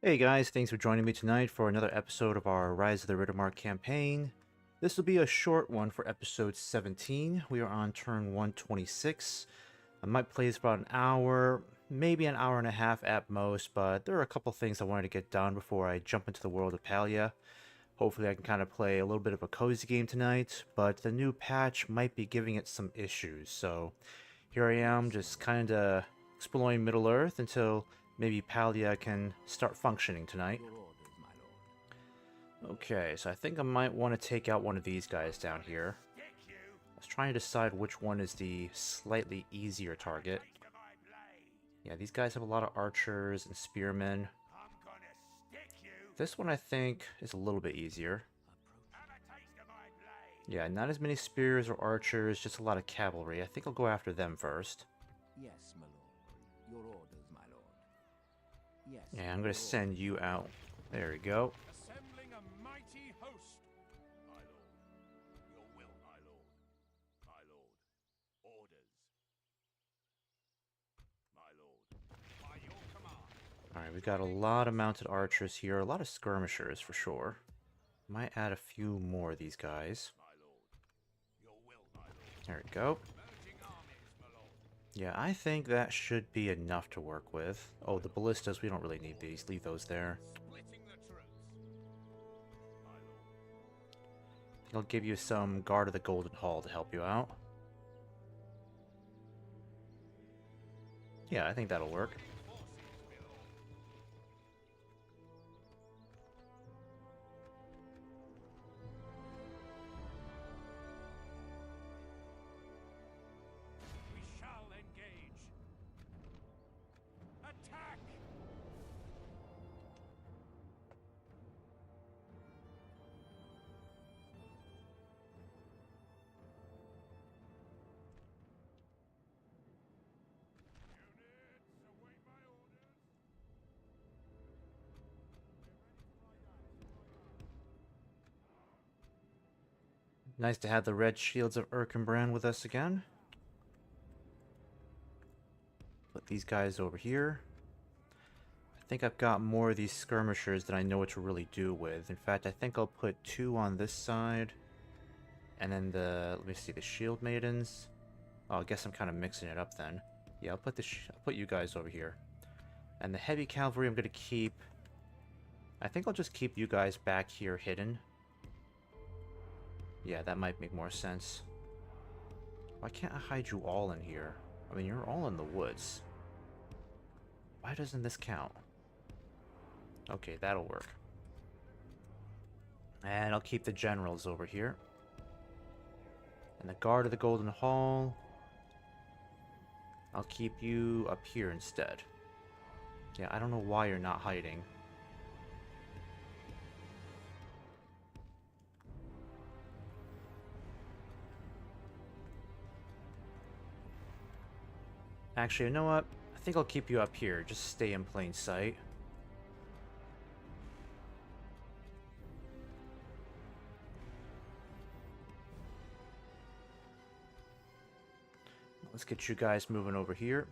Hey guys, thanks for joining me tonight for another episode of our Rise of the Riddermark campaign. This will be a short one for episode 17. We are on turn 126. I might play this for about an hour, maybe an hour and a half at most, but there are a couple things I wanted to get done before I jump into the world of Palia. Hopefully I can kind of play a little bit of a cozy game tonight, but the new patch might be giving it some issues, so here I am just kind of exploring Middle-earth until maybe Palia can start functioning tonight. Okay, so I think I might want to take out one of these guys down here. I was trying to decide which one is the slightly easier target. Yeah, these guys have a lot of archers and spearmen. This one I think is a little bit easier. Yeah, not as many spears or archers, just a lot of cavalry. I think I'll go after them first. Yes, my lord. Your orders, my lord. Yes. Yeah, I'm gonna send you out. There we go. Assembling a mighty host. My lord. Your will, my lord. My lord. Orders. My lord. By your command. Alright, we got a lot of mounted archers here, a lot of skirmishers for sure. Might add a few more of these guys. My lord. Your will, my lord. There we go. Merging armies, my lord. Yeah, I think that should be enough to work with. Oh, the ballistas, we don't really need these. Leave those there. Splitting the troops. My lord. I'll give you some Guard of the Golden Hall to help you out. Yeah, I think that'll work. Forces, my lord. We shall engage. Attack! Units, await my orders. Nice to have the red shields of Erkenbrand with us again. Put these guys over here. I think I've got more of these skirmishers than I know what to really do with. In fact, I think I'll put 2 on this side. And then let me see, the shield maidens. Oh, I guess I'm kind of mixing it up then. Yeah, I'll put you guys over here. And the heavy cavalry I'm going to keep. I think I'll just keep you guys back here hidden. Yeah, that might make more sense. Why can't I hide you all in here? I mean, you're all in the woods. Why doesn't this count? Okay, that'll work. And I'll keep the generals over here. And the Guard of the Golden Hall, I'll keep you up here instead. Yeah, I don't know why you're not hiding. Actually, you know what? I think I'll keep you up here. Just stay in plain sight. Let's get you guys moving over here.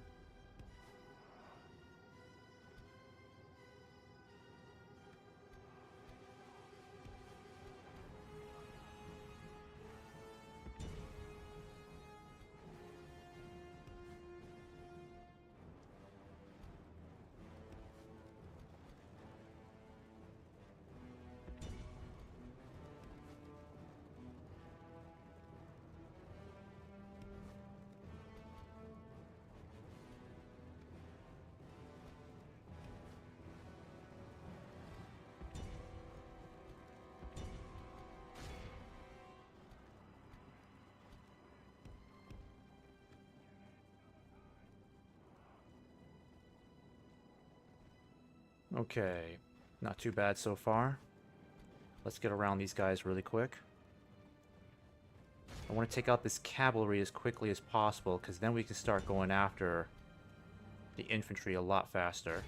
Okay, not too bad so far. Let's get around these guys really quick. I want to take out this cavalry as quickly as possible, because then we can start going after the infantry a lot faster.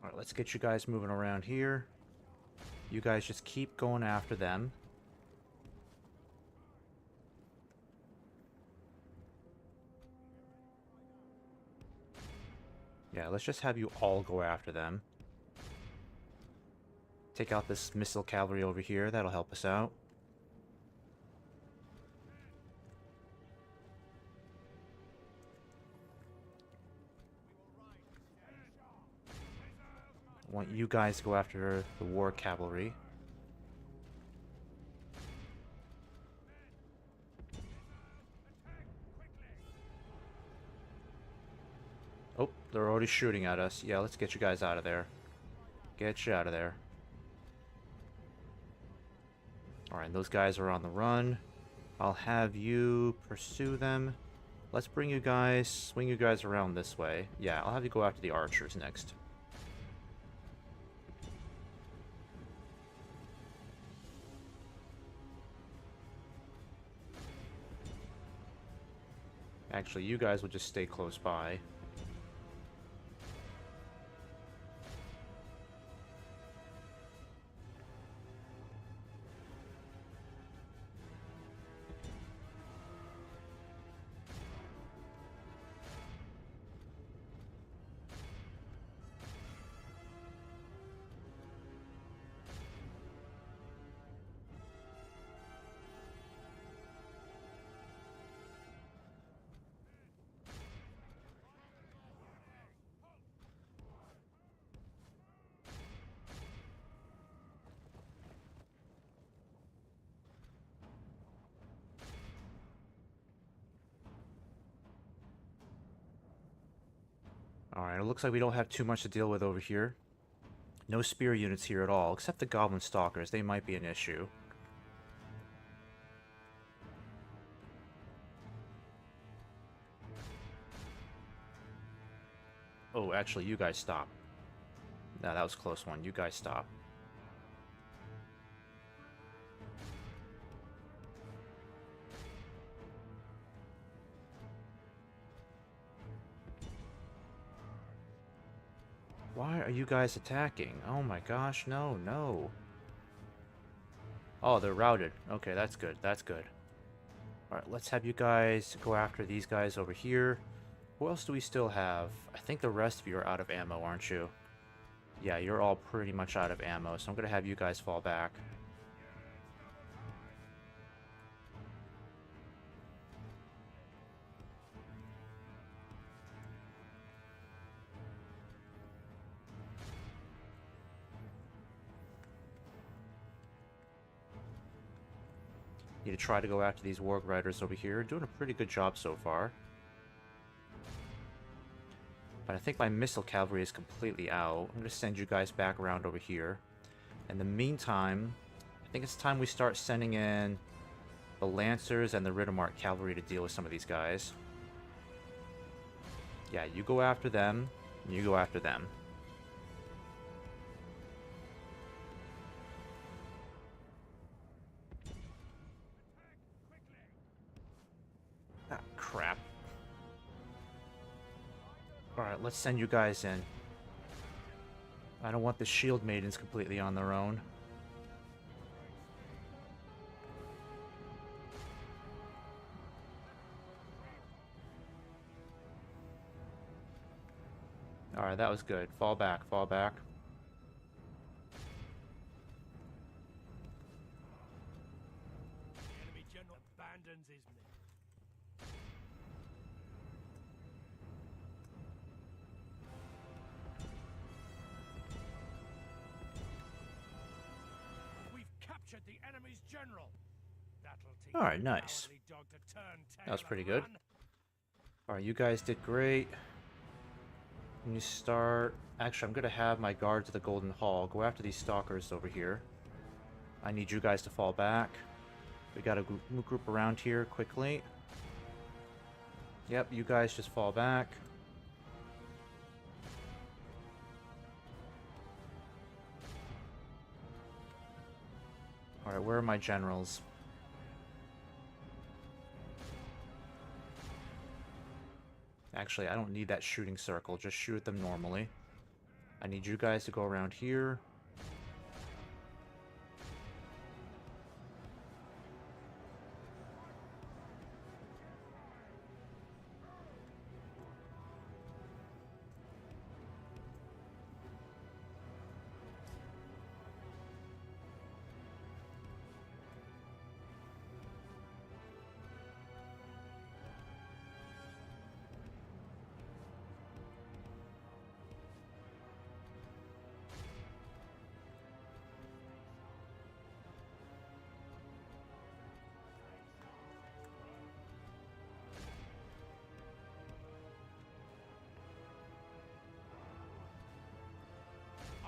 Alright, let's get you guys moving around here. You guys just keep going after them. Yeah, let's just have you all go after them. Take out this missile cavalry over here. That'll help us out. I want you guys to go after the war cavalry. Oh, they're already shooting at us. Yeah, let's get you guys out of there. Get you out of there. Alright, those guys are on the run. I'll have you pursue them. Let's bring you guys, swing you guys around this way. Yeah, I'll have you go after the archers next. Actually, you guys will just stay close by. Alright, it looks like we don't have too much to deal with over here. No spear units here at all, except the goblin stalkers. They might be an issue. Oh, actually, you guys stop. Nah, that was a close one. You guys stop. Why are you guys attacking? Oh my gosh, no, no. Oh, they're routed. Okay, that's good, that's good. Alright, let's have you guys go after these guys over here. Who else do we still have? I think the rest of you are out of ammo, aren't you? Yeah, you're all pretty much out of ammo, so I'm gonna have you guys fall back. Need to try to go after these warg riders over here. Doing a pretty good job so far. But I think my missile cavalry is completely out. I'm going to send you guys back around over here. In the meantime, I think it's time we start sending in the Lancers and the Riddermark cavalry to deal with some of these guys. Yeah, you go after them, and you go after them. Ah, crap. Alright, let's send you guys in. I don't want the shield maidens completely on their own. Alright, that was good. Fall back, fall back. The enemy general abandons his men. We've captured the enemy's general. That'll teach Alright, the nice. cowardly dog to turn tail That was pretty and good. run. Alright, you guys did great. When you start... Actually, I'm going to have my guards of the Golden Hall go after these stalkers over here. I need you guys to fall back. We got to group around here quickly. Yep, you guys just fall back. Alright, where are my generals? Actually, I don't need that shooting circle. Just shoot them normally. I need you guys to go around here.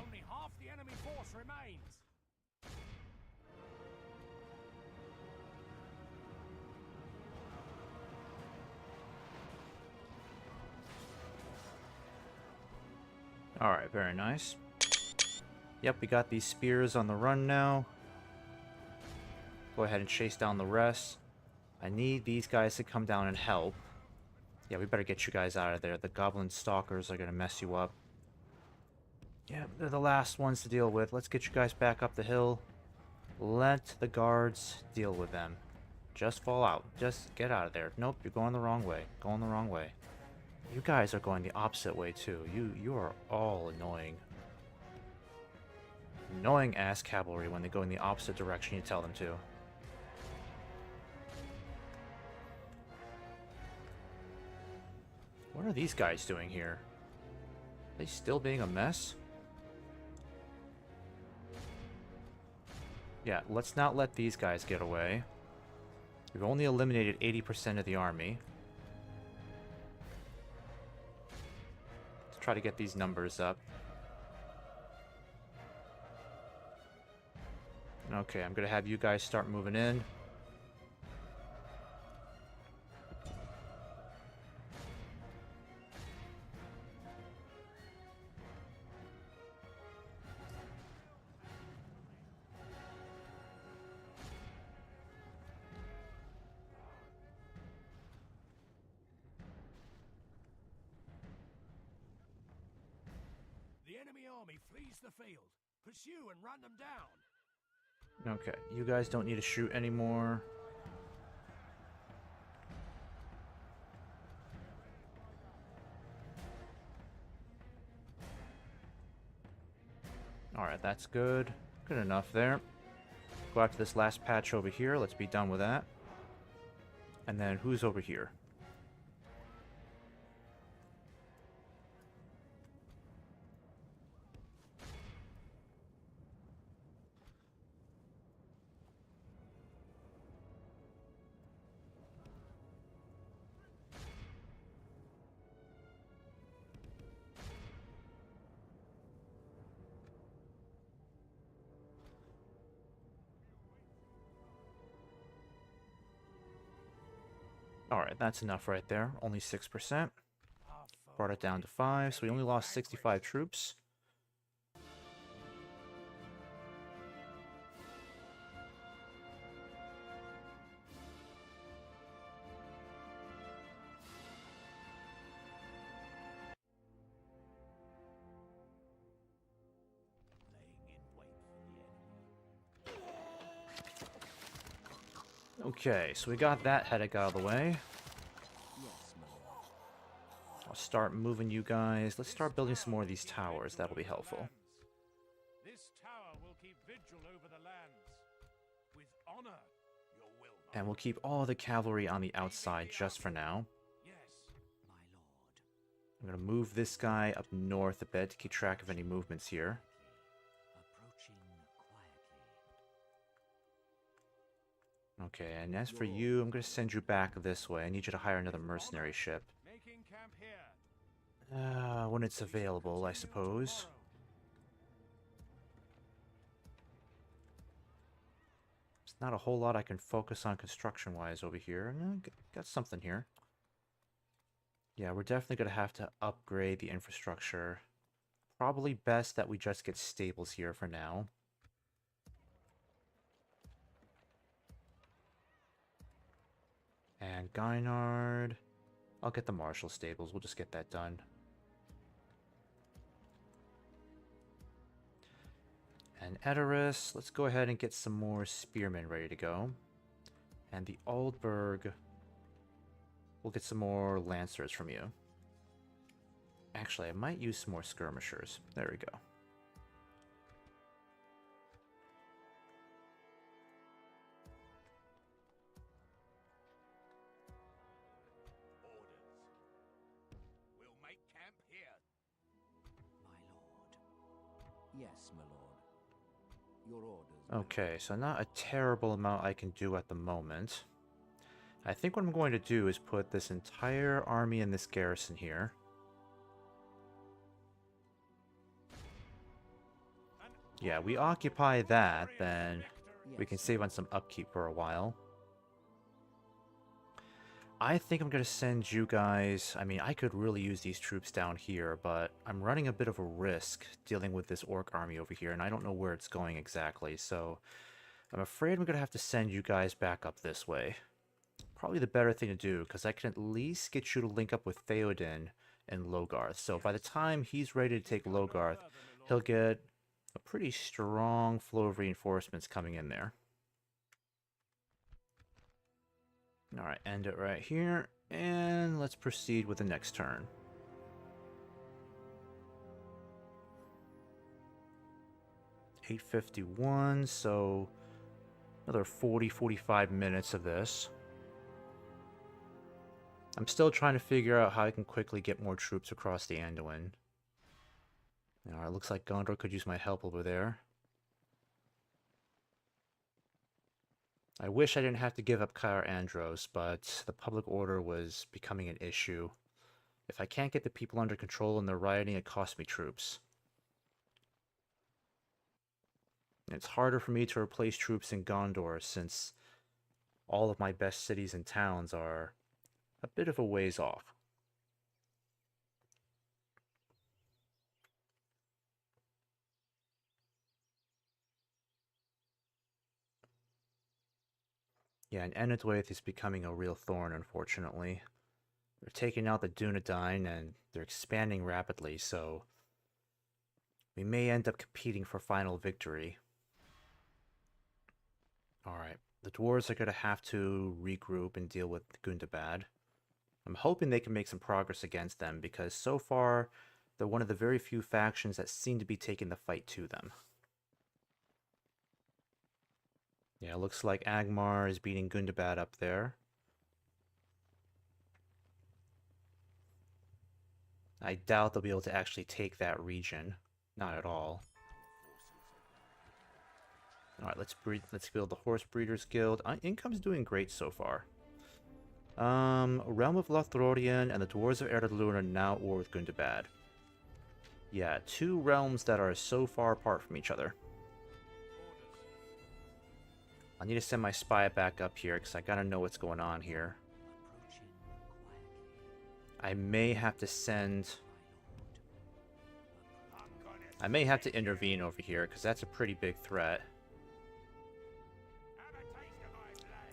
Only half the enemy force remains. Alright, very nice. Yep, we got these spears on the run now. Go ahead and chase down the rest. I need these guys to come down and help. Yeah, we better get you guys out of there. The goblin stalkers are going to mess you up. Yeah, they're the last ones to deal with. Let's get you guys back up the hill. Let the guards deal with them. Just fall out. Just get out of there. Nope, you're going the wrong way. Going the wrong way. You guys are going the opposite way too. You are all annoying. Annoying ass cavalry when they go in the opposite direction you tell them to. What are these guys doing here? Are they still being a mess? Yeah, let's not let these guys get away. We've only eliminated 80% of the army. Let's try to get these numbers up. Okay, I'm gonna have you guys start moving in. The enemy army flees the field. Pursue and run them down. Okay, you guys don't need to shoot anymore. Alright, that's good. Good enough there. Go out to this last patch over here. Let's be done with that. And then who's over here? Alright, that's enough right there. Only 6%. Brought it down to 5, so we only lost 65 troops. Okay, so we got that headache out of the way. I'll start moving you guys. Let's start building some more of these towers. That'll be helpful. This tower will keep vigil over the lands. With honor, your will. And we'll keep all the cavalry on the outside just for now. Yes, My lord. I'm going to move this guy up north a bit to keep track of any movements here. Approaching quietly. Okay, and as for you, I'm going to send you back this way. I need you to hire another mercenary ship. making camp here. When it's available, I suppose. There's not a whole lot I can focus on construction-wise over here. Got something here. Yeah, we're definitely going to have to upgrade the infrastructure. Probably best that we just get stables here for now. And Gynard. I'll get the Marshall stables. We'll just get that done. And Edoras, let's go ahead and get some more spearmen ready to go. And the Aldberg, we'll get some more lancers from you. Actually, I might use some more skirmishers. There we go. We'll make camp here. My lord. Yes, my lord. Your orders. Okay, so not a terrible amount I can do at the moment. I think what I'm going to do is put this entire army in this garrison here. Yeah, we occupy that, then we can save on some upkeep for a while. I think I'm going to send you guys... I mean, I could really use these troops down here, but I'm running a bit of a risk dealing with this orc army over here, and I don't know where it's going exactly, so I'm afraid I'm going to have to send you guys back up this way. Probably the better thing to do, because I can at least get you to link up with Theoden and Logarth. So by the time he's ready to take Logarth, he'll get a pretty strong flow of reinforcements coming in there. Alright, end it right here, and let's proceed with the next turn. $8:51, so another 40-45 minutes of this. I'm still trying to figure out how I can quickly get more troops across the Anduin. Alright, looks like Gondor could use my help over there. I wish I didn't have to give up Caer Andros, but the public order was becoming an issue. If I can't get the people under control and they're rioting, it costs me troops. And it's harder for me to replace troops in Gondor since all of my best cities and towns are a bit of a ways off. Yeah, and Enedwaith is becoming a real thorn, unfortunately. They're taking out the Dunedain, and they're expanding rapidly, so we may end up competing for final victory. Alright, the dwarves are going to have to regroup and deal with Gundabad. I'm hoping they can make some progress against them, because so far, they're one of the very few factions that seem to be taking the fight to them. Yeah, looks like Agmar is beating Gundabad up there. I doubt they'll be able to actually take that region. Not at all. Alright, let's build the Horse Breeders Guild. Income's doing great so far. Realm of Lothlorien and the Dwarves of Erdalun are now at war with Gundabad. Yeah, two realms that are so far apart from each other. I need to send my spy back up here, because I gotta know what's going on here. I may have to send... I may have to intervene over here, because that's a pretty big threat.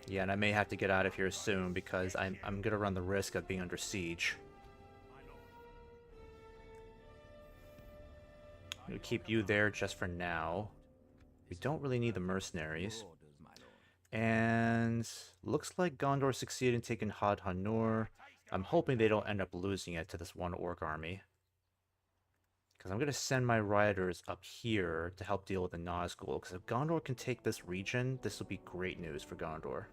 Yeah, and I may have to get out of here soon, because I'm gonna run the risk of being under siege. I'm gonna keep you there just for now. We don't really need the mercenaries. And looks like Gondor succeeded in taking Had Hanur. I'm hoping they don't end up losing it to this one orc army. Because I'm going to send my riders up here to help deal with the Nazgul. Because if Gondor can take this region, this will be great news for Gondor.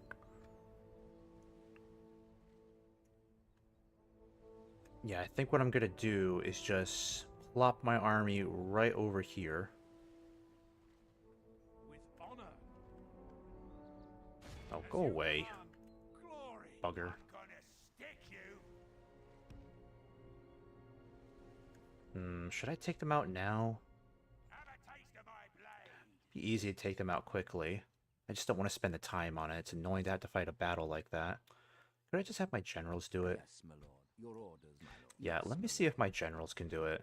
Yeah, I think what I'm going to do is just plop my army right over here. Oh, go away, bugger. Should I take them out now? Be easy to take them out quickly. I just don't want to spend the time on it. It's annoying to have to fight a battle like that. Could I just have my generals do it? Yes, my lord. Your orders, my lord. Yeah, Yes, let me my see if my generals can do it.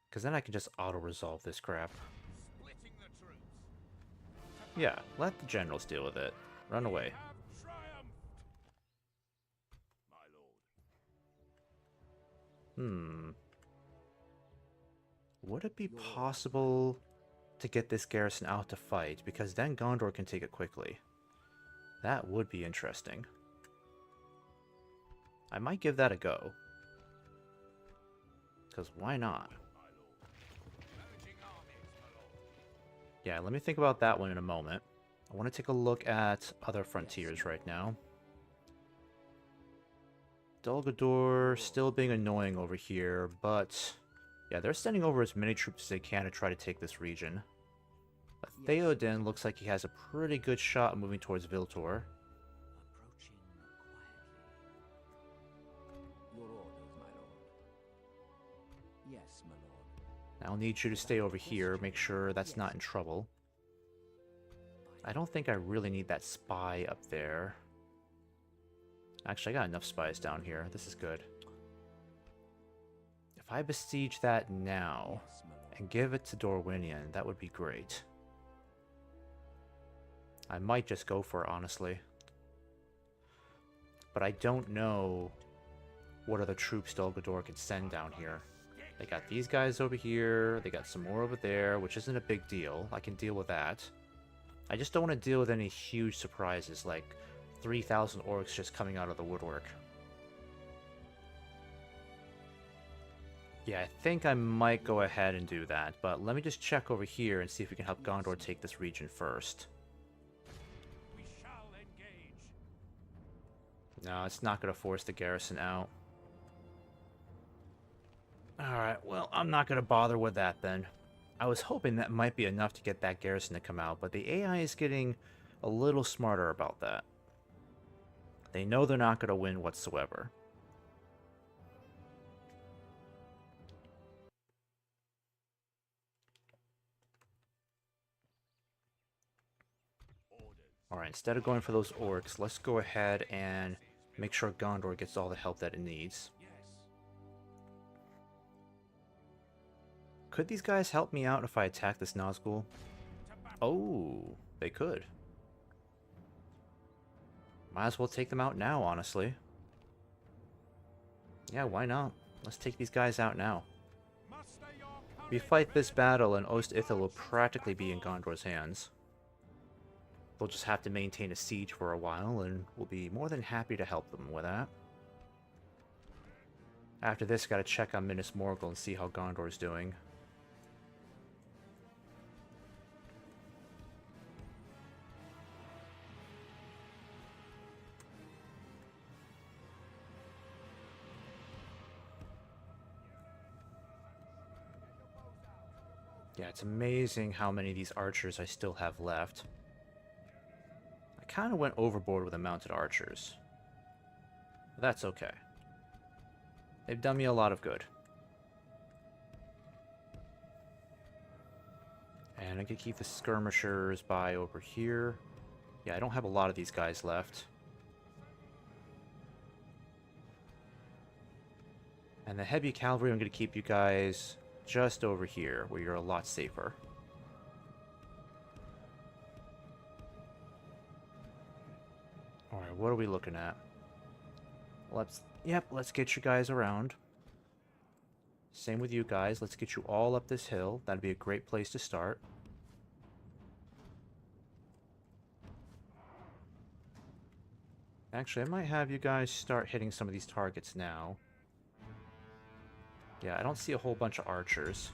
Because then I can just auto-resolve this crap. Yeah, let the generals deal with it. Run away. Would it be possible to get this garrison out to fight, because then Gondor can take it quickly. That would be interesting. I might give that a go. Because why not? Yeah, let me think about that one in a moment. I want to take a look at other frontiers right now. Dol Guldur still being annoying over here, but yeah, they're sending over as many troops as they can to try to take this region. Theoden looks like he has a pretty good shot moving towards Viltor. Approaching quietly. Your orders, my lord. Yes, my lord. I'll need you to stay over here, make sure that's not in trouble. I don't think I really need that spy up there. Actually, I got enough spies down here. This is good. If I besiege that now Yes, my lord. and give it to Dorwinion, that would be great. I might just go for it, honestly. But I don't know what other troops Dol Guldur could send down here. They got these guys over here, they got some more over there, which isn't a big deal. I can deal with that. I just don't want to deal with any huge surprises, like 3,000 orcs just coming out of the woodwork. Yeah, I think I might go ahead and do that, but let me just check over here and see if we can help Gondor take this region first. We shall engage. No, it's not going to force the garrison out. Alright, well, I'm not going to bother with that then. I was hoping that might be enough to get that garrison to come out, but the AI is getting a little smarter about that. They know they're not going to win whatsoever. Alright, instead of going for those orcs, let's go ahead and make sure Gondor gets all the help that it needs. Yes. Could these guys help me out if I attack this Nazgul? Oh, they could. Might as well take them out now, honestly. Yeah, why not? Let's take these guys out now. Muster your If we courage, fight this men. battle, and Ost Ithil will practically be in Gondor's hands. They'll just have to maintain a siege for a while, and we'll be more than happy to help them with that. After this, gotta check on Minas Morgul and see how Gondor's doing. Yeah, it's amazing how many of these archers I still have left. I kind of went overboard with the mounted archers. But that's okay. They've done me a lot of good. And I can keep the skirmishers by over here. Yeah, I don't have a lot of these guys left. And the heavy cavalry, I'm going to keep you guys just over here, where you're a lot safer. Alright, what are we looking at? Let's get you guys around. Same with you guys. Let's get you all up this hill. That'd be a great place to start. Actually, I might have you guys start hitting some of these targets now. Yeah, I don't see a whole bunch of archers.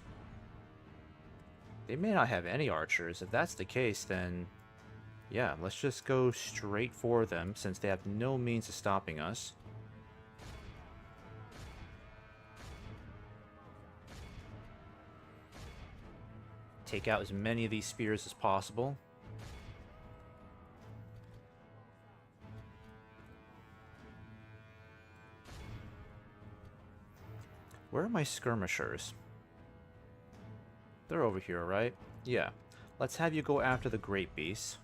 They may not have any archers. If that's the case, then yeah, let's just go straight for them since they have no means of stopping us. Take out as many of these spears as possible. Where are my skirmishers? They're over here, right? Yeah. Let's have you go after the great beasts.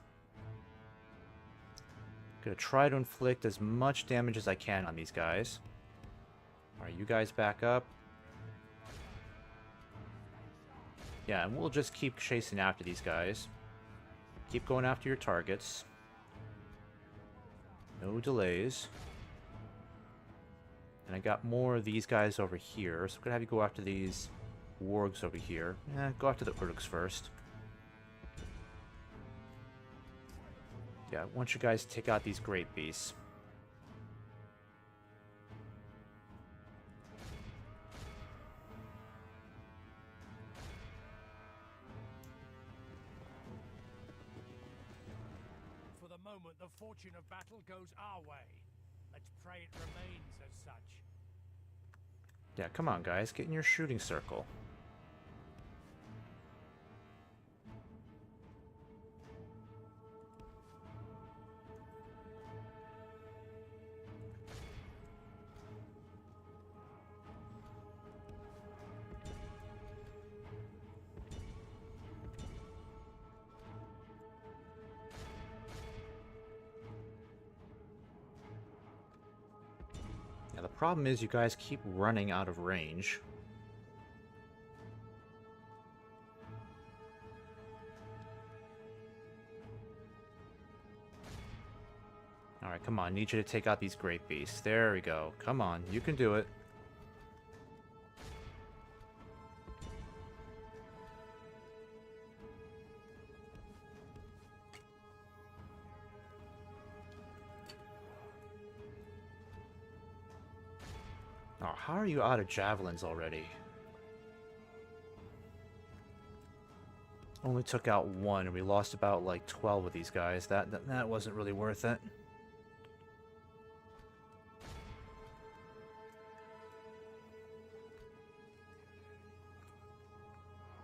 Gonna try to inflict as much damage as I can on these guys. Alright, you guys back up. Yeah, and we'll just keep chasing after these guys. Keep going after your targets. No delays. And I got more of these guys over here, so I'm gonna have you go after these wargs over here. Go after the Urks first. Yeah, I want you guys to take out these great beasts. For the moment, the fortune of battle goes our way. Let's pray it remains as such. Yeah, come on, guys. Get in your shooting circle. Yeah, the problem is you guys keep running out of range. Alright, come on. Need you to take out these great beasts. There we go. Come on. You can do it. Oh, how are you out of javelins already? Only took out one, and we lost about like 12 of these guys. That wasn't really worth it.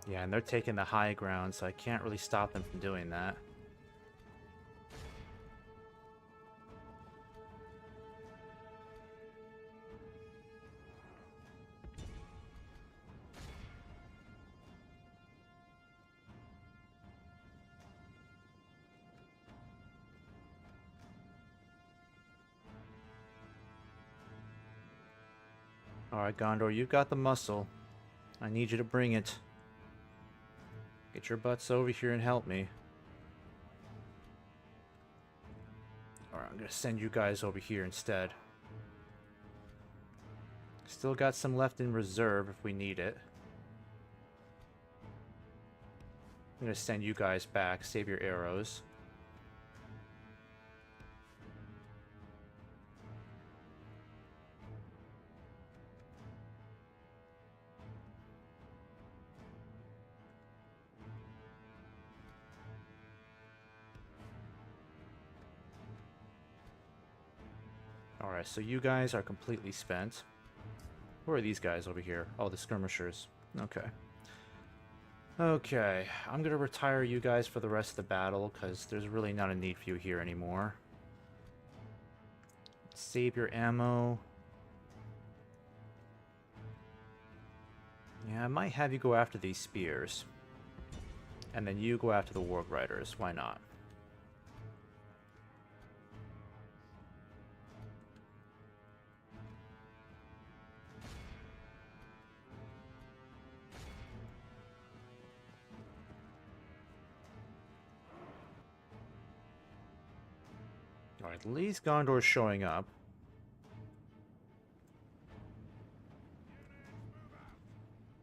Yeah, and they're taking the high ground, so I can't really stop them from doing that. Alright, Gondor, you've got the muscle. I need you to bring it. Get your butts over here and help me. Alright, I'm gonna send you guys over here instead. Still got some left in reserve if we need it. I'm gonna send you guys back, save your arrows. Alright, so you guys are completely spent. Who are these guys over here? Oh, the skirmishers. Okay. Okay, I'm gonna retire you guys for the rest of the battle, because there's really not a need for you here anymore. Save your ammo. Yeah, I might have you go after these spears. And then you go after the warg riders. Why not? Alright, at least Gondor's showing up.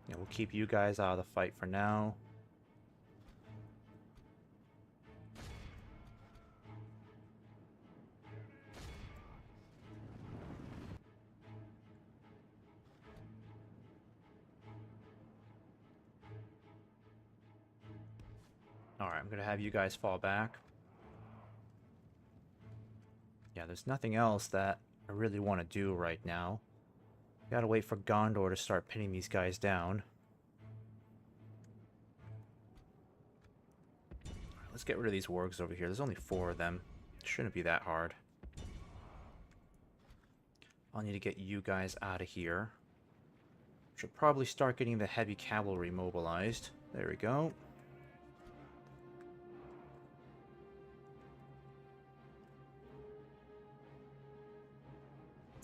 Yeah, we'll keep you guys out of the fight for now. Alright, I'm gonna have you guys fall back. Yeah, there's nothing else that I really want to do right now. Gotta wait for Gondor to start pinning these guys down. Alright, let's get rid of these wargs over here. There's only 4 of them. Shouldn't be that hard. I'll need to get you guys out of here. Should probably start getting the heavy cavalry mobilized. There we go.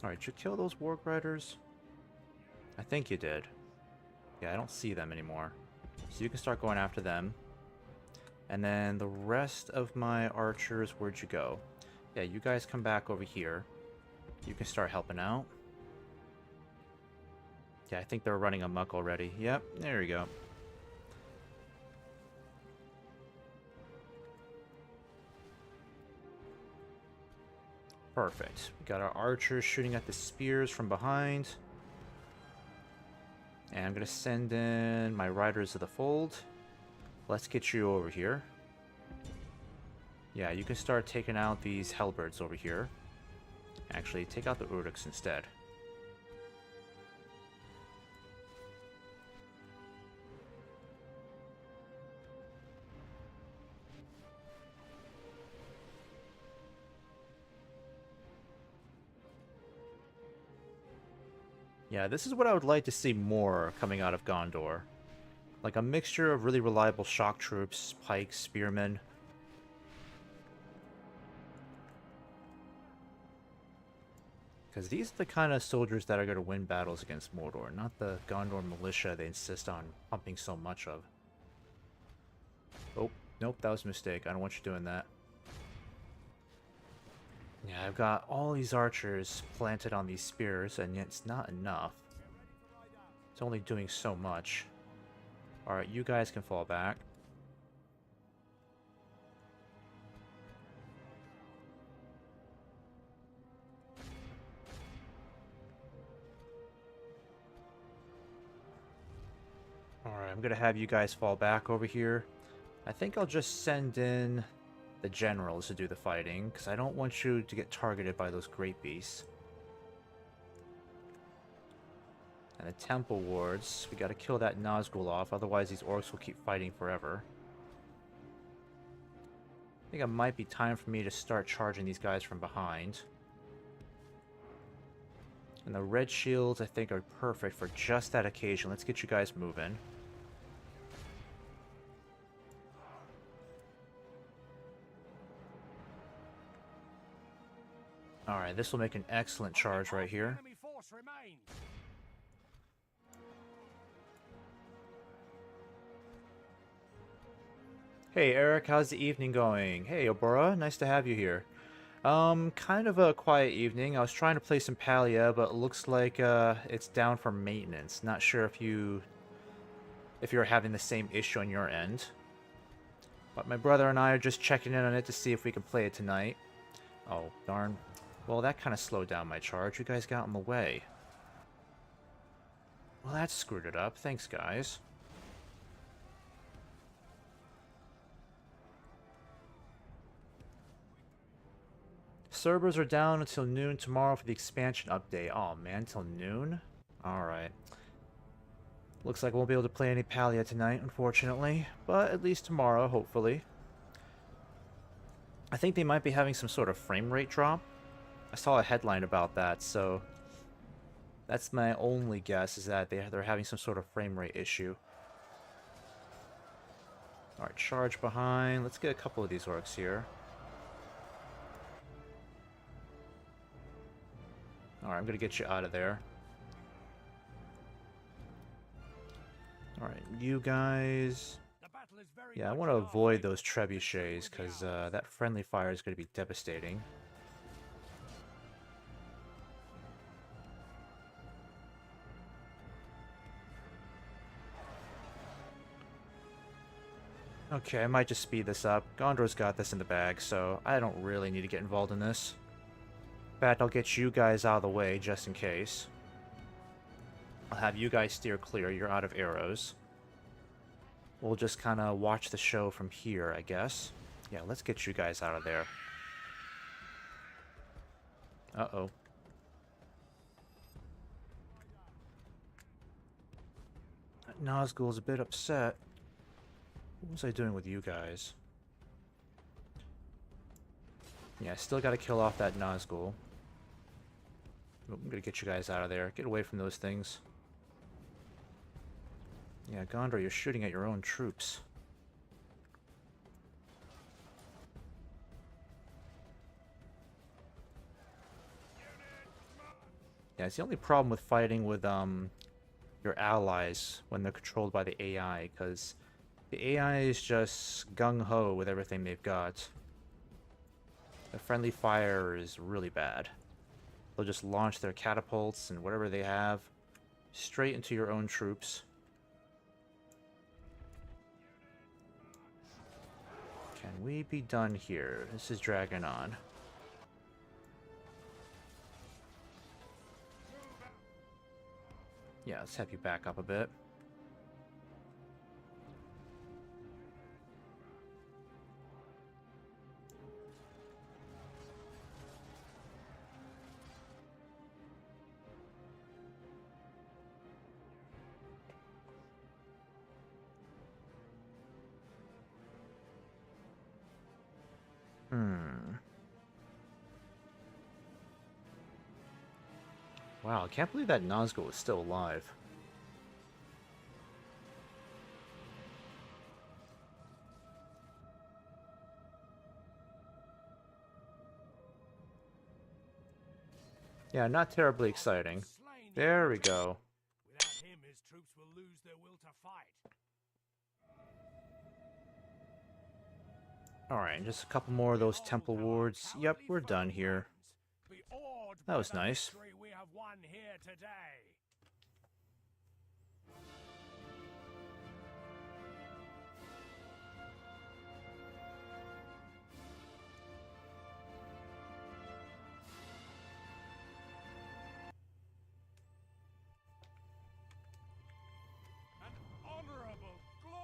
Alright, did you kill those warg riders? I think you did. Yeah, I don't see them anymore. So you can start going after them. And then the rest of my archers, where'd you go? Yeah, you guys come back over here. You can start helping out. Yeah, I think they're running amok already. Yep, there we go. Perfect. We got our archers shooting at the spears from behind. And I'm going to send in my riders of the fold. Let's get you over here. Yeah, you can start taking out these Hellbirds over here. Actually, take out the Uruks instead. Yeah, this is what I would like to see more coming out of Gondor. Like a mixture of really reliable shock troops, pikes, spearmen. Because these are the kind of soldiers that are going to win battles against Mordor, not the Gondor militia they insist on pumping so much of. Oh, nope, that was a mistake. I don't want you doing that. Yeah, I've got all these archers planted on these spears, and yet it's not enough. It's only doing so much. Alright, you guys can fall back. Alright, I'm gonna have you guys fall back over here. I think I'll just send in the generals to do the fighting, because I don't want you to get targeted by those great beasts. And the temple wards, we gotta kill that Nazgul off, otherwise these orcs will keep fighting forever. I think it might be time for me to start charging these guys from behind. And the red shields, I think, are perfect for just that occasion. Let's get you guys moving. Alright, this will make an excellent charge right here. Enemy force remains. Hey Eric, how's the evening going? Hey Obora, nice to have you here. Kind of a quiet evening. I was trying to play some Palia, but it looks like it's down for maintenance. Not sure if you're having the same issue on your end. But my brother and I are just checking in on it to see if we can play it tonight. Oh, darn. Well, that kind of slowed down my charge. You guys got in the way. Well, that screwed it up. Thanks, guys. Servers are down until noon tomorrow for the expansion update. Oh man, till noon? Alright. Looks like I won't be able to play any Palia tonight, unfortunately. But at least tomorrow, hopefully. I think they might be having some sort of frame rate drop. I saw a headline about that, so... that's my only guess, is that they're having some sort of frame rate issue. Alright, charge behind. Let's get a couple of these orcs here. Alright, I'm gonna get you out of there. Alright, you guys... yeah, I want to avoid those trebuchets, because that friendly fire is going to be devastating. Okay, I might just speed this up. Gondor's got this in the bag, so I don't really need to get involved in this. In fact, I'll get you guys out of the way, just in case. I'll have you guys steer clear. You're out of arrows. We'll just kind of watch the show from here, I guess. Yeah, let's get you guys out of there. Uh-oh. That Nazgul's a bit upset. What was I doing with you guys? Yeah, still gotta kill off that Nazgul. I'm gonna get you guys out of there. Get away from those things. Yeah, Gondor, you're shooting at your own troops. Yeah, it's the only problem with fighting with your allies when they're controlled by the AI, because the AI is just gung-ho with everything they've got. The friendly fire is really bad. They'll just launch their catapults and whatever they have straight into your own troops. Can we be done here? This is dragging on. let's have you back up a bit. Wow, I can't believe that Nazgul is still alive. Yeah, not terribly exciting. There we go. Without him, his troops will lose their will to fight. Alright, just a couple more of those temple wards. Yep, we're done here. That was nice. We have won here today.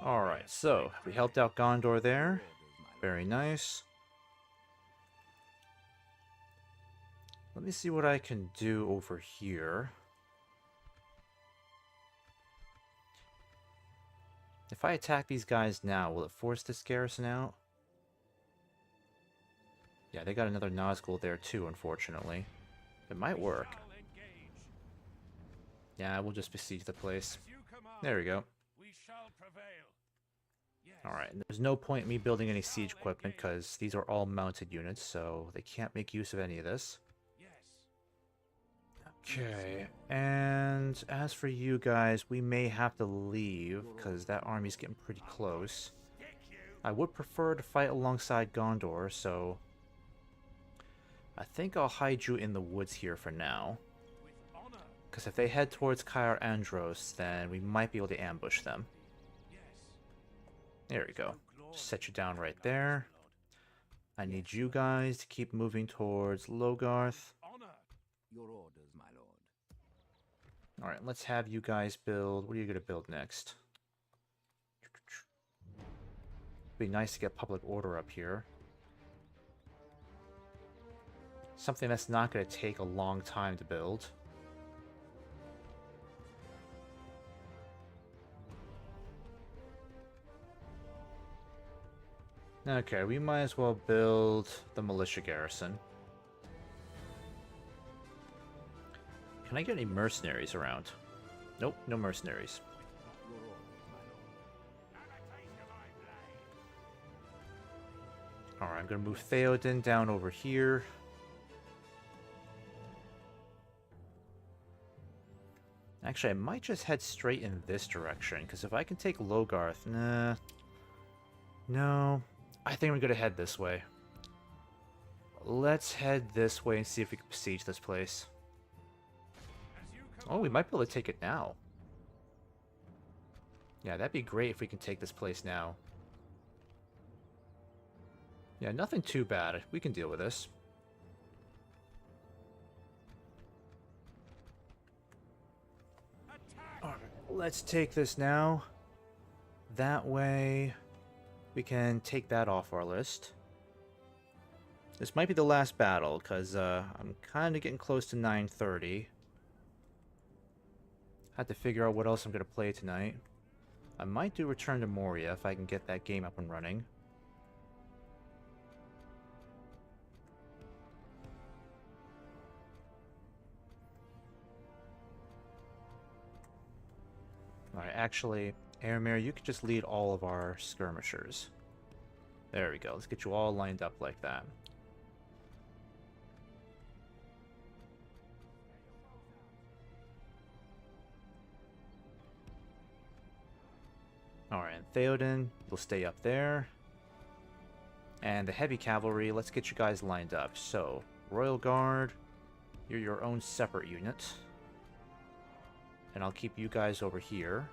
Alright, so we helped out Gondor there. Very nice. Let me see what I can do over here. If I attack these guys now, will it force this garrison out? Yeah, they got another Nazgul there too, unfortunately. It might work. Yeah, we'll just besiege the place. There we go. Alright, there's no point in me building any siege equipment because these are all mounted units, so they can't make use of any of this. Okay, and as for you guys, we may have to leave because that army's getting pretty close. I would prefer to fight alongside Gondor, so I think I'll hide you in the woods here for now. Because if they head towards Caer Andros, then we might be able to ambush them. There we go. Just set you down right there. I need you guys to keep moving towards Logarth. Your orders, my lord. Alright, let's have you guys build... What are you going to build next? Be nice to get public order up here. Something that's not going to take a long time to build. Okay, we might as well build the militia garrison. Can I get any mercenaries around? Nope, no mercenaries. Alright, I'm gonna move Theoden down over here. Actually, I might just head straight in this direction, because if I can take Logarth... Nah. No. I think we're gonna head this way. Let's head this way and see if we can besiege this place. Oh, we might be able to take it now. Yeah, that'd be great if we can take this place now. Yeah, nothing too bad. We can deal with this. Alright, let's take this now. That way, we can take that off our list. This might be the last battle, because I'm kind of getting close to 9:30. Had to figure out what else I'm going to play tonight. I might do Return to Moria if I can get that game up and running. Alright, actually, Aramir, you could just lead all of our skirmishers. There we go. Let's get you all lined up like that. Alright, Theoden will stay up there. And the heavy cavalry, let's get you guys lined up. So, Royal Guard, you're your own separate unit. And I'll keep you guys over here.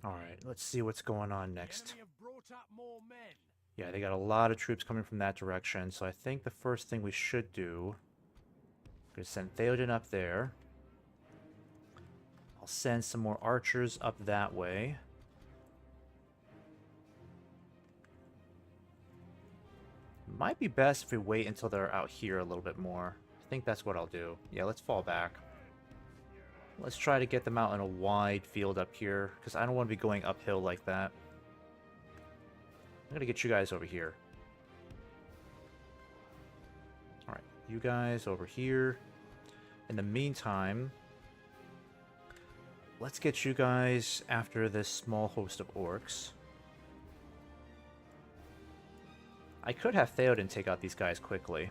Alright, let's see what's going on next. The enemy have brought up more men. Yeah, they got a lot of troops coming from that direction, so I think the first thing we should do is send Theoden up there. I'll send some more archers up that way. Might be best if we wait until they're out here a little bit more. I think that's what I'll do. Yeah, let's fall back. Let's try to get them out in a wide field up here, because I don't want to be going uphill like that. I'm going to get you guys over here. Alright, you guys over here. In the meantime, let's get you guys after this small host of orcs. I could have Theoden take out these guys quickly,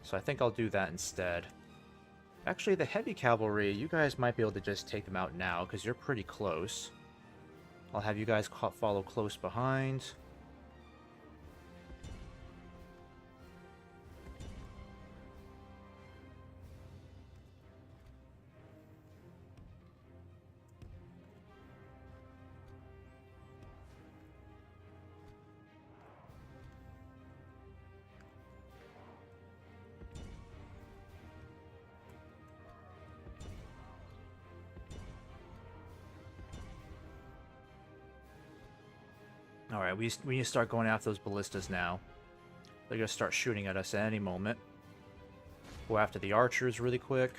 so I think I'll do that instead. Actually, the heavy cavalry, you guys might be able to just take them out now, because you're pretty close. I'll have you guys follow close behind. Alright, we need to start going after those ballistas now. They're going to start shooting at us at any moment. Go after the archers really quick.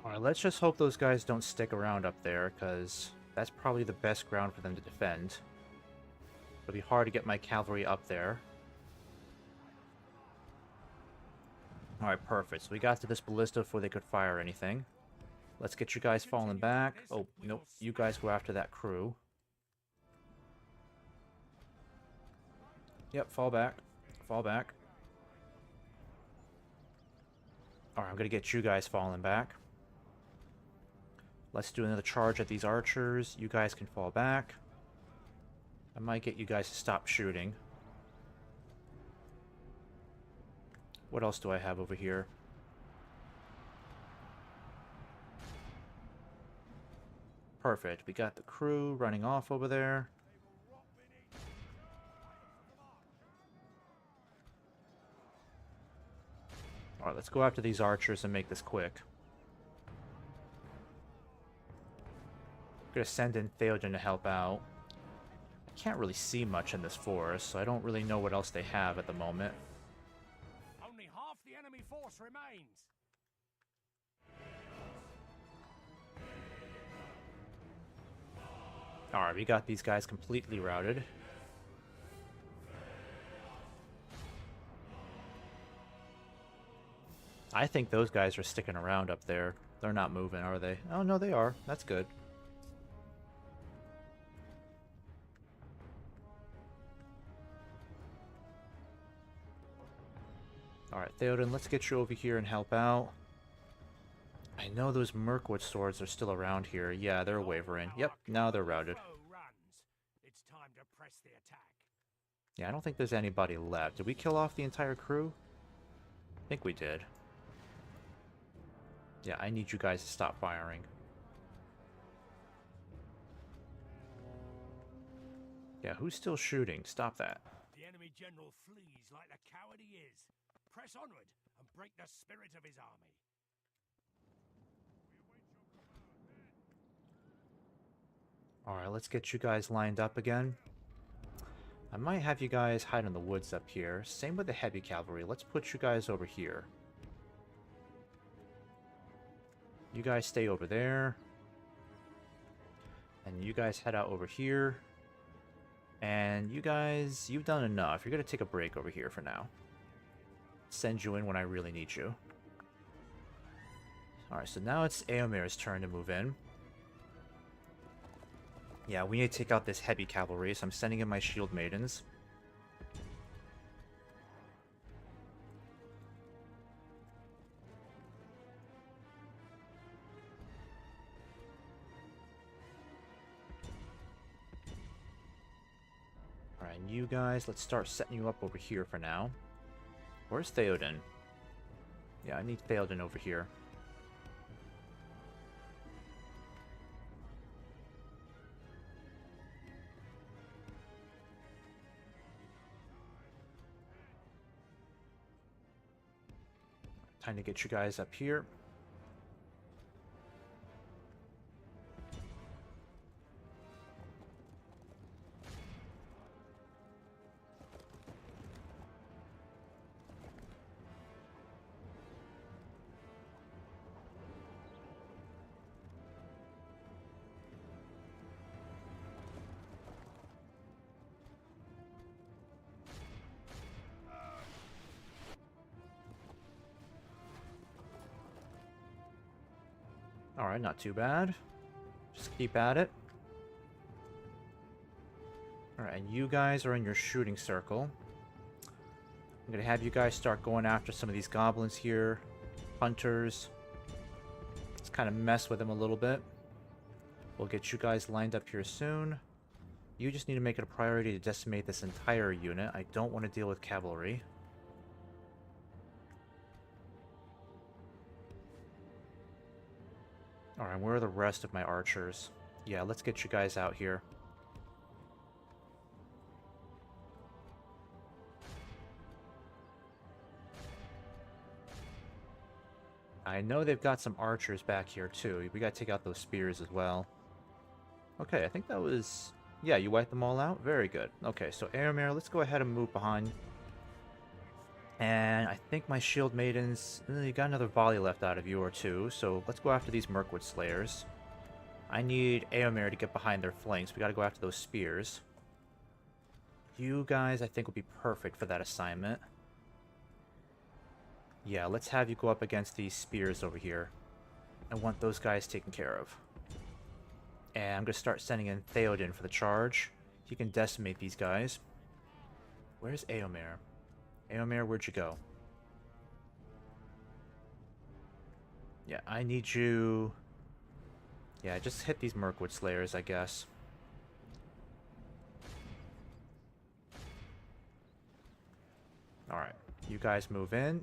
Alright, let's just hope those guys don't stick around up there, because that's probably the best ground for them to defend. It'll be hard to get my cavalry up there. Alright, perfect. So we got to this ballista before they could fire anything. Let's get you guys falling back. Oh, nope. You guys go after that crew. Yep, fall back. Fall back. Alright, I'm gonna get you guys falling back. Let's do another charge at these archers. You guys can fall back. I might get you guys to stop shooting. What else do I have over here? Perfect. We got the crew running off over there. Alright, let's go after these archers and make this quick. I'm gonna send in Theoden to help out. I can't really see much in this forest, so I don't really know what else they have at the moment. Only half the enemy force remains. Alright, we got these guys completely routed. I think those guys are sticking around up there. They're not moving, are they? Oh, no, they are. That's good. Alright, Theoden, let's get you over here and help out. I know those Mirkwood swords are still around here. Yeah, they're wavering. Yep, now they're routed. It's time to press the attack. Yeah, I don't think there's anybody left. Did we kill off the entire crew? I think we did. Yeah, I need you guys to stop firing. Yeah, who's still shooting? Stop that. The enemy general flees like the coward he is. Press onward and break the spirit of his army. Alright, let's get you guys lined up again. I might have you guys hide in the woods up here. Same with the heavy cavalry. Let's put you guys over here. You guys stay over there. And you guys head out over here. And you guys, you've done enough. You're going to take a break over here for now. Send you in when I really need you. Alright, so now it's Eomer's turn to move in. Yeah, we need to take out this heavy cavalry, so I'm sending in my shield maidens. Alright, and you guys, let's start setting you up over here for now. Where's Theoden? Yeah, I need Theoden over here. Time to get you guys up here. Alright, not too bad. Just keep at it. Alright, and you guys are in your shooting circle. I'm gonna have you guys start going after some of these goblins here. Hunters. Let's kind of mess with them a little bit. We'll get you guys lined up here soon. You just need to make it a priority to decimate this entire unit. I don't want to deal with cavalry. Alright, where are the rest of my archers? Yeah, let's get you guys out here. I know they've got some archers back here too. We gotta take out those spears as well. Okay, I think that was... Yeah, you wiped them all out? Very good. Okay, so Éomer, let's go ahead and move behind. And I think my shield maidens... You got another volley left out of you or two, so let's go after these Mirkwood Slayers. I need Éomer to get behind their flanks. We gotta go after those spears. You guys, I think, will be perfect for that assignment. Yeah, let's have you go up against these spears over here. I want those guys taken care of. And I'm going to start sending in Theoden for the charge. He can decimate these guys. Where's Éomer? Éomer, where'd you go? Yeah, I need you... Yeah, just hit these Mirkwood Slayers, I guess. Alright, you guys move in.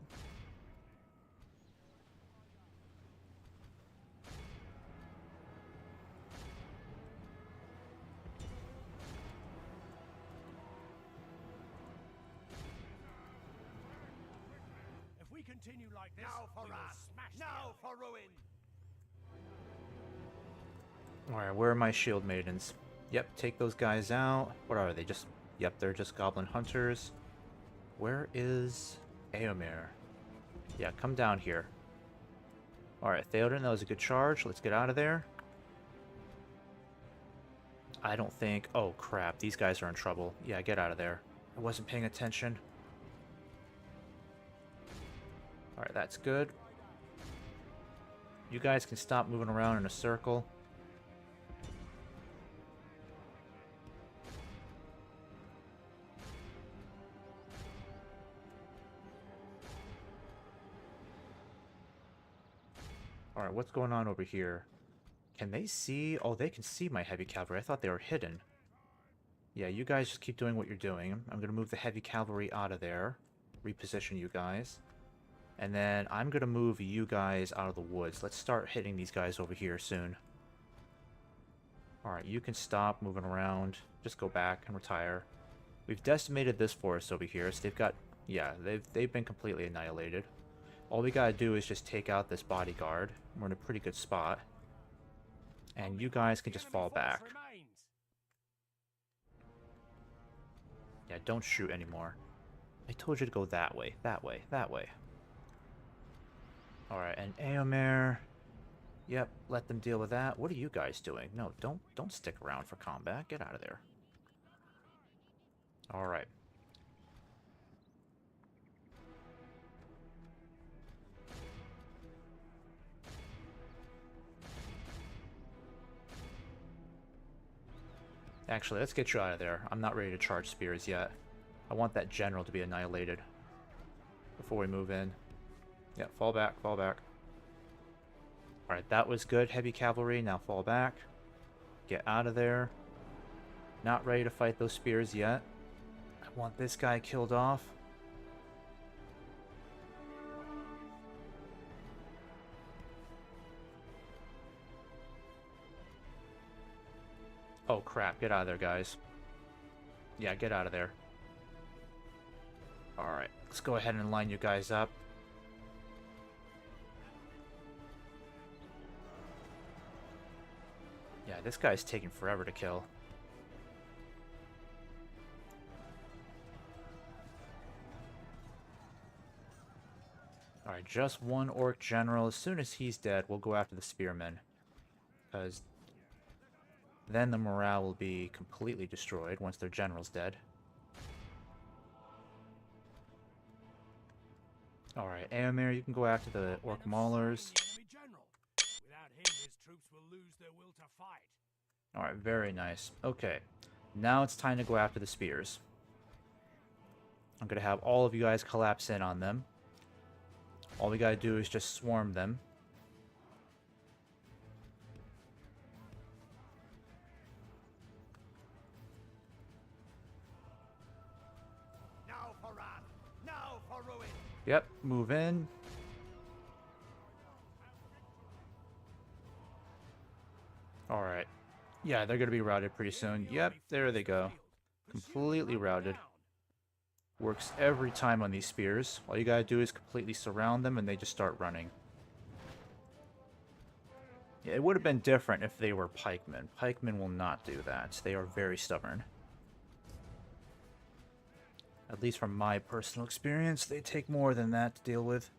Continue like this. Now for we will wrath. smash Now for ruin. Alright, where are my shield maidens? Yep, take those guys out. What are they? Just... Yep, they're just goblin hunters. Where is Éomer? Yeah, come down here. Alright, Theoden, that was a good charge. Let's get out of there. I don't think... Oh, crap. These guys are in trouble. Yeah, get out of there. I wasn't paying attention. Alright, that's good. You guys can stop moving around in a circle. Alright, what's going on over here? Can they see? Oh, they can see my heavy cavalry. I thought they were hidden. Yeah, you guys just keep doing what you're doing. I'm going to move the heavy cavalry out of there. Reposition you guys. And then I'm going to move you guys out of the woods. Let's start hitting these guys over here soon. Alright, you can stop moving around. Just go back and retire. We've decimated this forest over here, so they've got... Yeah, they've been completely annihilated. All we gotta do is just take out this bodyguard. We're in a pretty good spot. And you guys can just fall back. Yeah, don't shoot anymore. I told you to go that way, that way, that way. Alright, and Éomer... Yep, let them deal with that. What are you guys doing? No, don't stick around for combat. Get out of there. Alright. Actually, let's get you out of there. I'm not ready to charge spears yet. I want that general to be annihilated before we move in. Yeah, fall back, fall back. Alright, that was good. Heavy cavalry, now fall back. Get out of there. Not ready to fight those spears yet. Want this guy killed off. Oh crap, get out of there, guys. Yeah, get out of there. Alright, let's go ahead and line you guys up. Yeah, this guy's taking forever to kill. Alright, just one orc general. As soon as he's dead, we'll go after the spearmen. Because then the morale will be completely destroyed once their general's dead. Alright, Aomir, you can go after the orc maulers. Without him, his troops will lose their will to fight. Alright, very nice. Okay, now it's time to go after the spears. I'm going to have all of you guys collapse in on them. All we gotta do is just swarm them. Now for wrath, now for ruin. Yep, move in. Alright. Yeah, they're gonna be routed pretty soon. Yep, there they go. Completely routed. Works every time on these spears. All you gotta do is completely surround them and they just start running. Yeah, it would have been different if they were pikemen. Pikemen will not do that. They are very stubborn. At least from my personal experience, they take more than that to deal with.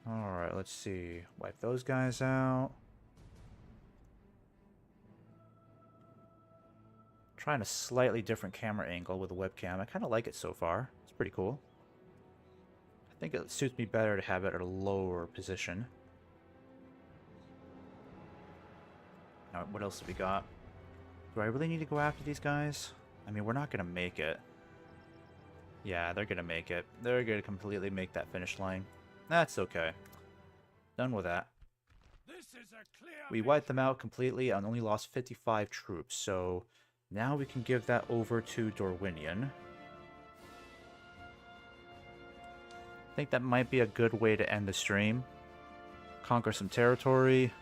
Alright, let's see. Wipe those guys out. Trying a slightly different camera angle with a webcam. I kind of like it so far. It's pretty cool. I think it suits me better to have it at a lower position. Alright, what else have we got? Do I really need to go after these guys? I mean, we're not going to make it. Yeah, they're going to make it. They're going to completely make that finish line. That's okay. Done with that. This is a clear We wiped them out completely and only lost 55 troops, so now we can give that over to Dorwinion. I think that might be a good way to end the stream. Conquer some territory.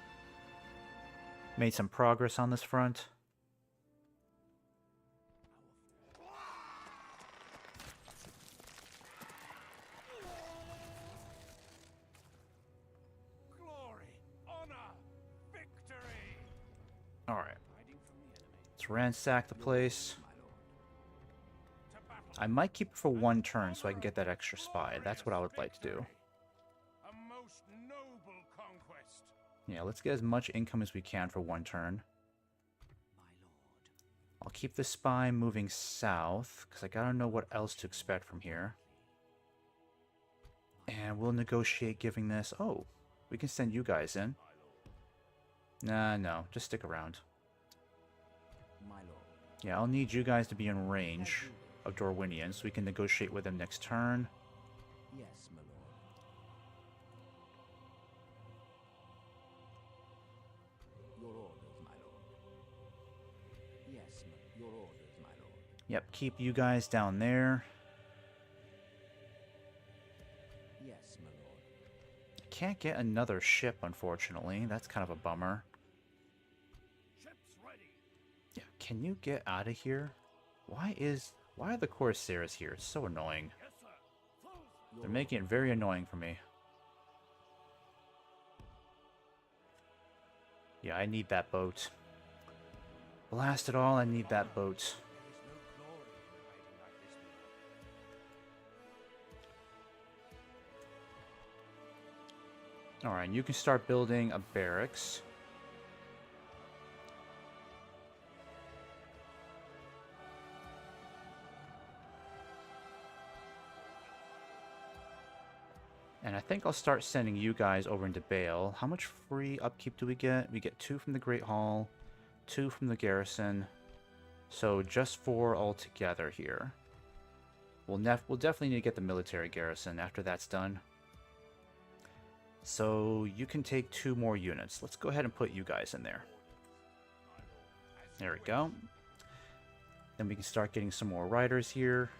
Made some progress on this front. glory, honor, victory. Alright, Hiding from the enemy. let's ransack the place. My lord. To battle. I might keep it for one turn so I can get that extra spy. That's what I would like to do. A most noble conquest. Yeah, let's get as much income as we can for one turn. My lord. I'll keep the spy moving south, because I gotta know what else to expect from here. And we'll negotiate giving this... Oh, we can send you guys in. Nah, no, just stick around. My lord. Yeah, I'll need you guys to be in range of Dorwinion, so we can negotiate with them next turn. Yes, my lord. Your orders, my lord. Yes, your orders, my lord. Yep, keep you guys down there. Yes, my lord. Can't get another ship, unfortunately. That's kind of a bummer. Ships ready. Yeah, can you get out of here? Why are the Corsairs here? It's so annoying. Yes, sir. Full. They're making it very annoying for me. Yeah, I need that boat. Blast it all, I need that boat. There is no glory in hiding like this, my lord. Alright, you can start building a barracks. And I think I'll start sending you guys over into Bale. How much free upkeep do we get? We get 2 from the Great Hall, 2 from the garrison. So just 4 altogether here. We'll definitely need to get the military garrison after that's done. So you can take 2 more units. Let's go ahead and put you guys in there. There we go. Then we can start getting some more riders here.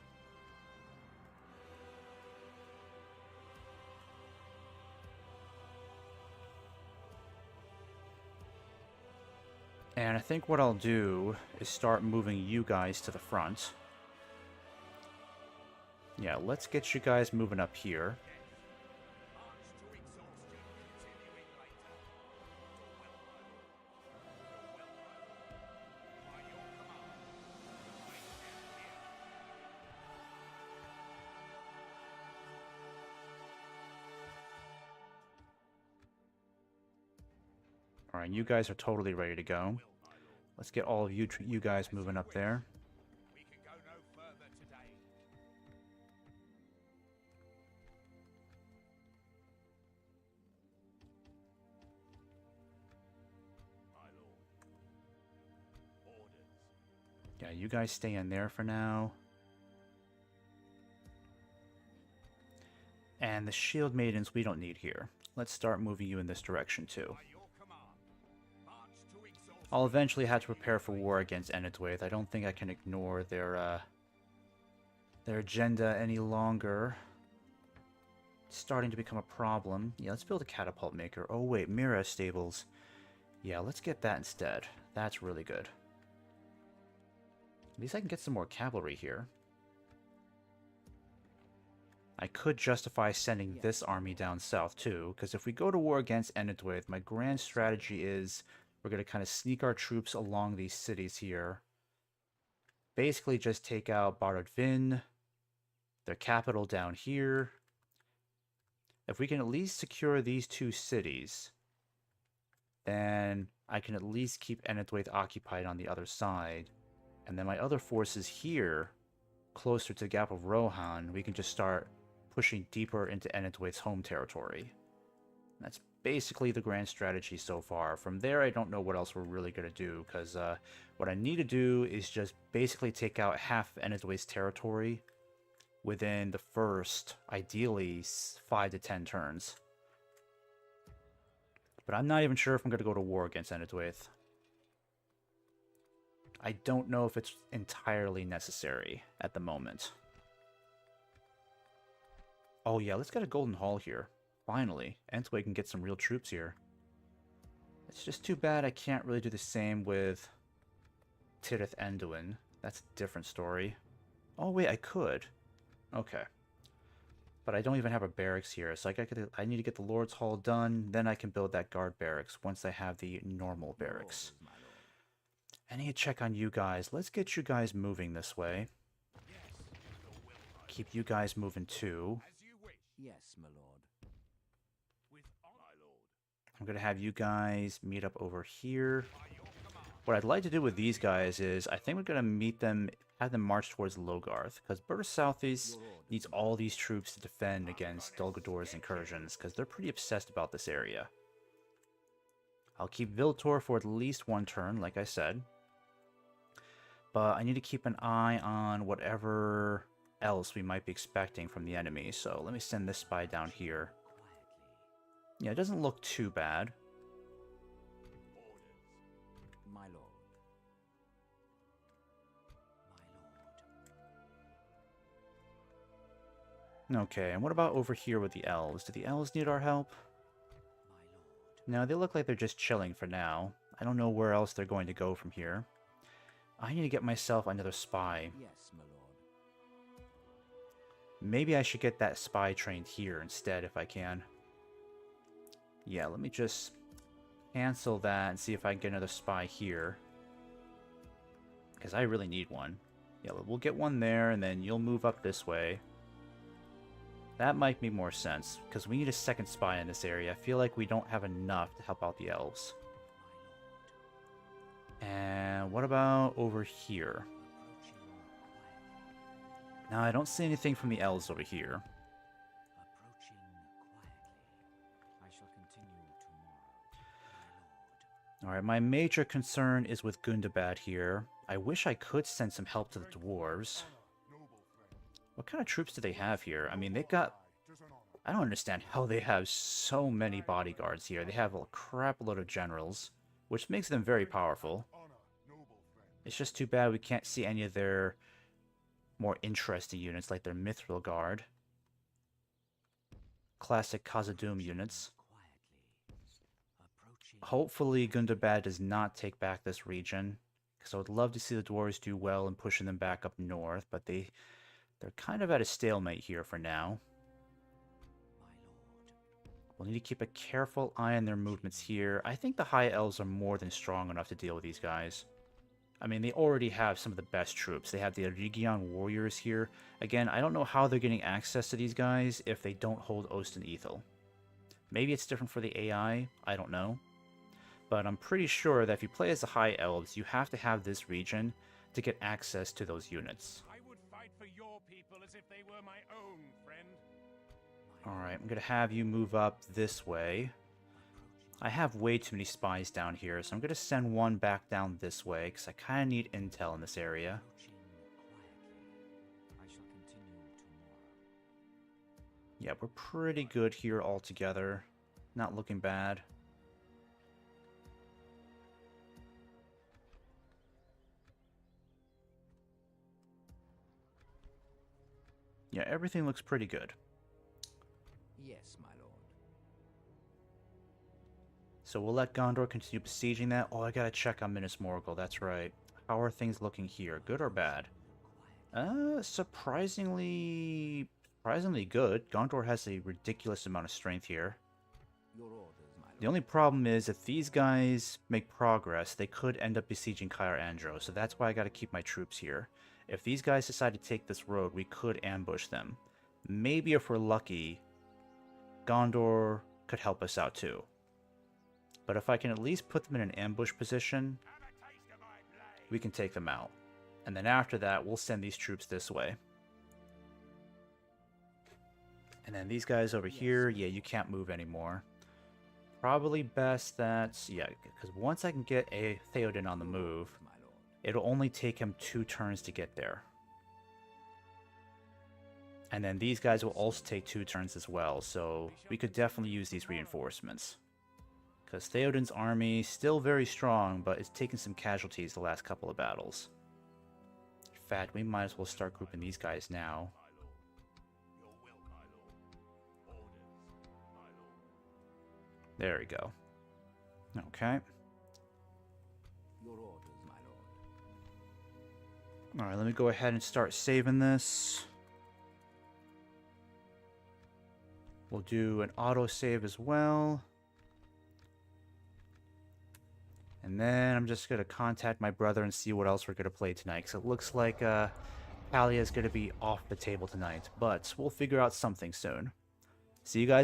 And I think what I'll do is start moving you guys to the front. Yeah, let's get you guys moving up here. Alright, you guys are totally ready to go. Let's get all of you guys moving up there. We can go no further today. My lord. Orders. Yeah, you guys stay in there for now. And the shield maidens we don't need here. Let's start moving you in this direction too. By your command. March to exhaustion. I'll eventually have to prepare for war against Enidwaith. I don't think I can ignore their agenda any longer. It's starting to become a problem. Yeah, let's build a catapult maker. Oh wait, Mira stables. Yeah, let's get that instead. That's really good. At least I can get some more cavalry here. I could justify sending this army down south too, because if we go to war against Enidwaith, my grand strategy is we're going to kind of sneak our troops along these cities here. Basically just take out Baradvin, their capital down here. If we can at least secure these two cities, then I can at least keep Enidwaith occupied on the other side. And then my other forces here, closer to the Gap of Rohan, we can just start pushing deeper into Enidwaith's home territory. That's basically the grand strategy so far. From there, I don't know what else we're really going to do, because what I need to do is just basically take out half Enidwaith's territory within the first, ideally, 5 to 10 turns. But I'm not even sure if I'm going to go to war against Enidwaith. I don't know if it's entirely necessary at the moment. Oh yeah, let's get a Golden Hall here. Finally, Entway can get some real troops here. It's just too bad I can't really do the same with Tirith Anduin. That's a different story. Oh wait, I could. Okay. But I don't even have a barracks here, so I need to get the Lord's Hall done, then I can build that guard barracks once I have the normal barracks. I need to check on you guys. Let's get you guys moving this way. Keep you guys moving too. As you wish. Yes, my lord. With honor, my lord. I'm going to have you guys meet up over here. By your command. What I'd like to do with these guys is, I think we're going to meet them, have them march towards Logarth, because Burr Southeast needs all these troops to defend against Dol Gulduar's incursions, because they're pretty obsessed about this area. I'll keep Viltor for at least one turn, like I said. But I need to keep an eye on whatever else we might be expecting from the enemy, so let me send this spy down here. Yeah, it doesn't look too bad. My lord. My lord. Okay, and what about over here with the elves? Do the elves need our help? My lord. No, they look like they're just chilling for now. I don't know where else they're going to go from here. I need to get myself another spy. Yes, my lord. Maybe I should get that spy trained here instead if I can. Yeah, let me just cancel that and see if I can get another spy here. Because I really need one. Yeah, we'll get one there and then you'll move up this way. That might make more sense, because we need a second spy in this area. I feel like we don't have enough to help out the elves. And what about over here? Now, I don't see anything from the elves over here. Approaching quietly. I shall continue tomorrow, my lord. Alright, my major concern is with Gundabad here. I wish I could send some help to the dwarves. What kind of troops do they have here? I mean, they've got... I don't understand how they have so many bodyguards here. They have a crap load of generals, which makes them very powerful. It's just too bad we can't see any of their more interesting units, like their Mithril Guard. Classic Khazad-dûm units. Hopefully Gundabad does not take back this region, because I would love to see the dwarves do well in pushing them back up north, but they're kind of at a stalemate here for now. We'll need to keep a careful eye on their movements here. I think the High Elves are more than strong enough to deal with these guys. I mean, they already have some of the best troops. They have the Region warriors here. Again, I don't know how they're getting access to these guys if they don't hold Ost and Ethel. Maybe it's different for the AI, I don't know. But I'm pretty sure that if you play as the High Elves, you have to have this region to get access to those units. I would fight for your people as if they were my own, friend. Alright, I'm going to have you move up this way. I have way too many spies down here, so I'm going to send one back down this way, because I kind of need intel in this area. Yeah, we're pretty good here altogether. Not looking bad. Yeah, everything looks pretty good. Yes, my lord. So we'll let Gondor continue besieging that. Oh, I gotta check on Minas Morgul, that's right. How are things looking here? Good or bad? Surprisingly good. Gondor has a ridiculous amount of strength here. Your orders, my lord. The only problem is, if these guys make progress, they could end up besieging Cair Andro, so that's why I gotta keep my troops here. If these guys decide to take this road, we could ambush them. Maybe if we're lucky, Gondor could help us out too. But if I can at least put them in an ambush position, we can take them out. And then after that, we'll send these troops this way. And then these guys over here, yeah, you can't move anymore. Probably best that, yeah, because once I can get a Theoden on the move, it'll only take him 2 turns to get there. And then these guys will also take 2 turns as well, so we could definitely use these reinforcements. Because Theoden's army, still very strong, but it's taken some casualties the last couple of battles. In fact, we might as well start grouping these guys now. There we go. Okay. Your orders, my lord. Alright, let me go ahead and start saving this. We'll do an autosave as well. And then I'm just going to contact my brother and see what else we're going to play tonight. Because it looks like Palia is going to be off the table tonight. But we'll figure out something soon. See you guys.